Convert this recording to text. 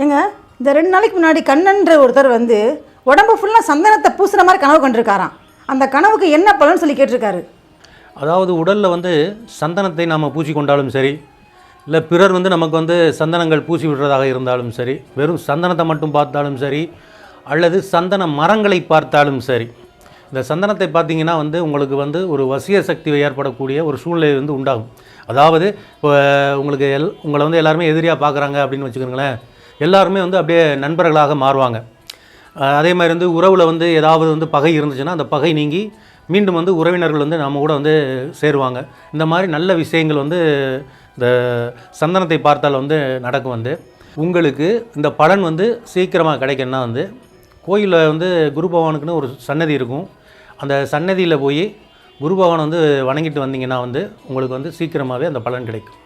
ஏங்க இந்த 2 நாளைக்கு முன்னாடி கண்ணன்ற ஒருத்தர் வந்து உடம்பு ஃபுல்லாக சந்தனத்தை பூசுகிற மாதிரி கனவு கண்டிருக்காராம். அந்த கனவுக்கு என்ன பலன்னு சொல்லி கேட்டிருக்காரு. அதாவது உடலில் வந்து சந்தனத்தை நாம் பூசி கொண்டாலும் சரி, இல்லை பிறர் வந்து நமக்கு வந்து சந்தனங்கள் பூசி விடுறதாக இருந்தாலும் சரி, வெறும் சந்தனத்தை மட்டும் பார்த்தாலும் சரி, அல்லது சந்தன மரங்களை பார்த்தாலும் சரி, இந்த சந்தனத்தை பார்த்தீங்கன்னா வந்து உங்களுக்கு வந்து ஒரு வசிய சக்தி ஏற்படக்கூடிய ஒரு சூழ்நிலை வந்து உண்டாகும். அதாவது இப்போ உங்களுக்கு உங்களை வந்து எல்லாருமே எதிரியாக பார்க்குறாங்க அப்படின்னு வச்சுக்கோங்களேன், எல்லாருமே வந்து அப்படியே நண்பர்களாக மாறுவாங்க. அதே மாதிரி வந்து உறவில் வந்து ஏதாவது வந்து பகை இருந்துச்சுன்னா அந்த பகை நீங்கி மீண்டும் வந்து உறவினர்கள் வந்து நம்ம கூட வந்து சேருவாங்க. இந்த மாதிரி நல்ல விஷயங்கள் வந்து இந்த சந்தனத்தை பார்த்தால் வந்து நடக்கும். வந்து உங்களுக்கு இந்த பலன் வந்து சீக்கிரமாக கிடைக்கணும்னா வந்து கோயிலில் வந்து குரு பகவானுக்குன்னு ஒரு சன்னதி இருக்கும். அந்த சன்னதியில் போய் குரு பகவானை வந்து வணங்கிட்டு வந்தீங்கன்னா வந்து உங்களுக்கு வந்து சீக்கிரமாகவே அந்த பலன் கிடைக்கும்.